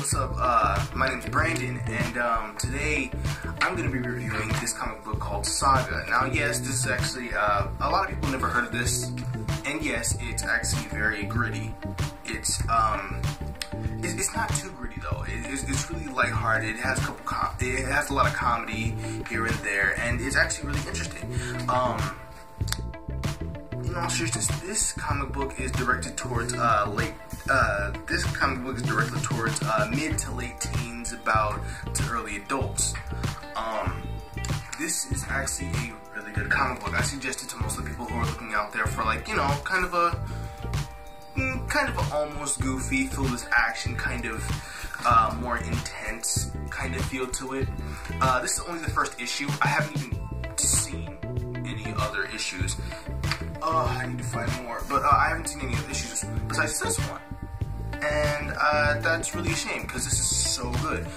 what's up? My name's Brandon, and today I'm going to be reviewing this comic book called Saga. Now, yes, this is actually, a lot of people never heard of this, and yes, it's actually very gritty. It's not too gritty though. It's really lighthearted. It has it has a lot of comedy here and there, and it's actually really interesting. In all seriousness, this comic book is directed towards mid to late teens, about to early adults. This is actually a really good comic book. I suggest it to most of the people who are looking out there for, like, you know, kind of a almost goofy, filled with action, kind of more intense kind of feel to it. This is only the first issue. I haven't even seen any other issues. I need to find more, but I haven't seen any other issues besides this one, and that's really a shame because this is so good.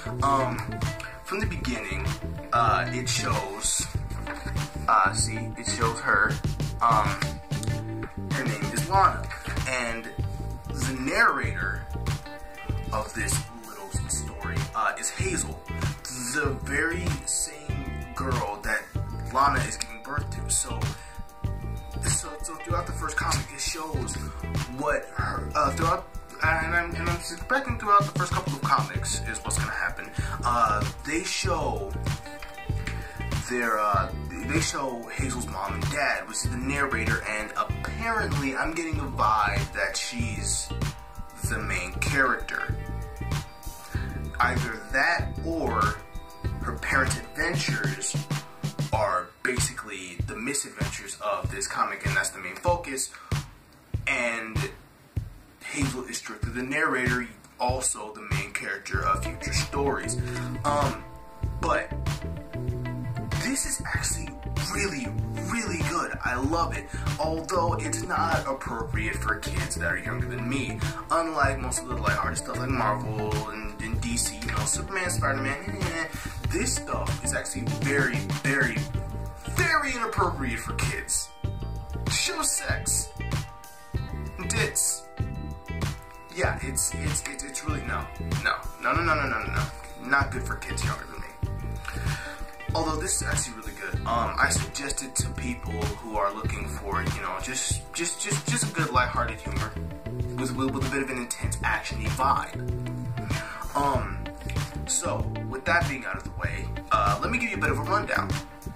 From the beginning, it shows. It shows her. Her name is Lana, and the narrator of this little story is Hazel, the very same girl that Lana is giving birth to. So throughout the first comic, it shows what her and I'm expecting throughout the first couple of comics is what's gonna happen. They show Hazel's mom and dad, which is the narrator, and apparently I'm getting a vibe that she's the main character. Either that or her parents' adventures are basically the misadventures of this comic, and that's the main focus. And Hazel is strictly the narrator, also the main character of future stories. But this is actually really, really good. I love it. Although it's not appropriate for kids that are younger than me. Unlike most of the lighthearted stuff like Marvel and DC, you know, Superman, Spider-Man, this stuff is actually very, very, very inappropriate for kids. Shows sex. Tits. Yeah, it's really, no. Not good for kids younger than me. Although this is actually really good. I suggest it to people who are looking for, you know, just a good lighthearted humor with a bit of an intense action-y vibe. So with that being out of the way, let me give you a bit of a rundown.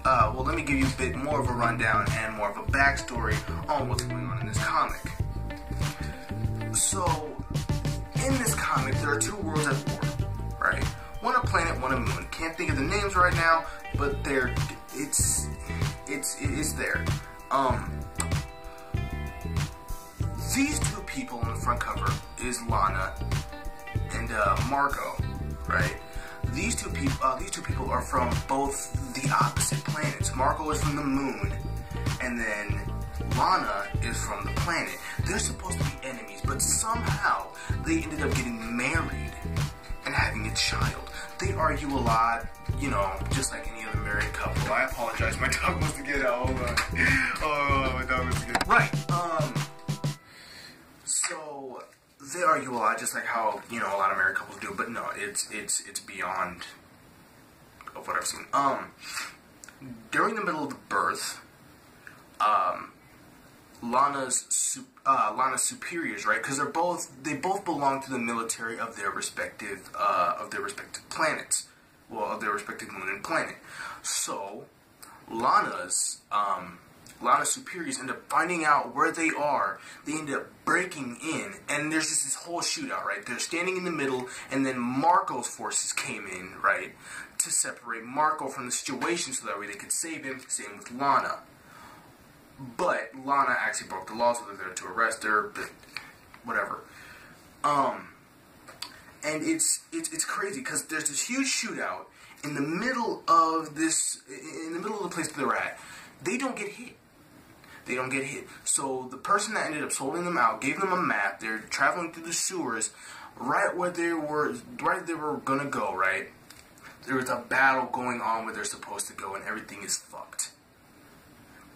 Let me give you a bit more of a rundown and more of a backstory on what's going on in this comic. So, in this comic, there are two worlds at war, right? One a planet, one a moon. Can't think of the names right now, but it's there. These two people on the front cover is Lana and Marco, right? These two people are from both the opposite planets. Marco is from the moon, and then Lana is from the planet. They're supposed to be enemies, but somehow they ended up getting married and having a child. They argue a lot, you know, just like any other married couple. I apologize, my dog wants to get out. Hold on. Oh, my dog wants to get out. Right. So they argue a lot, just like how, you know, a lot of married couples do. But no, it's beyond of what I've seen. During the middle of the birth, Lana's superiors, right? Because they both belong to the military of their respective planets, well, of their respective moon and planet. So Lana's superiors end up finding out where they are. They end up breaking in, and there's just this whole shootout, right? They're standing in the middle, and then Marco's forces came in, right, to separate Marco from the situation so that way they could save him. Same with Lana. But Lana actually broke the laws, whether they're to arrest her, but whatever. And it's crazy because there's this huge shootout in the middle of the place that they're at. They don't get hit. So the person that ended up sorting them out gave them a map. They're traveling through the sewers, right where they were gonna go. Right, there was a battle going on where they're supposed to go, and everything is fucked.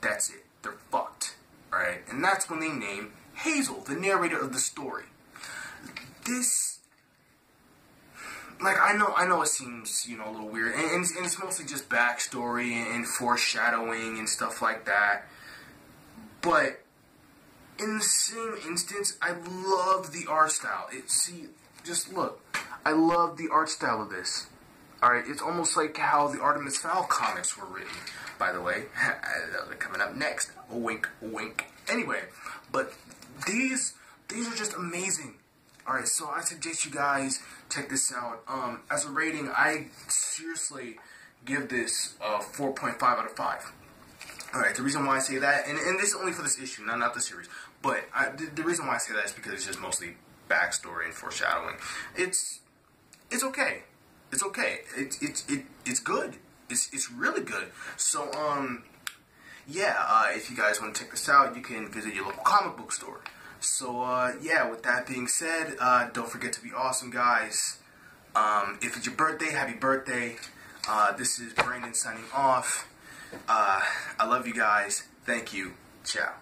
That's it. They're fucked, right? And that's when they name Hazel, the narrator of the story. This like, I know it seems, you know, a little weird, and it's mostly just backstory and foreshadowing and stuff like that, but in the same instance, I love the art style. Just look, I love the art style of this. Alright, it's almost like how the Artemis Fowl comics were written, by the way. They're coming up next. Wink, wink. Anyway, but these are just amazing. Alright, so I suggest you guys check this out. As a rating, I seriously give this a 4.5 out of 5. Alright, the reason why I say that, and this is only for this issue, not the series, but the reason why I say that is because it's just mostly backstory and foreshadowing. It's okay. It's okay. It's good. It's really good. So yeah. If you guys want to check this out, you can visit your local comic book store. So yeah. With that being said, don't forget to be awesome, guys. If it's your birthday, happy birthday. This is Brandon signing off. I love you guys. Thank you. Ciao.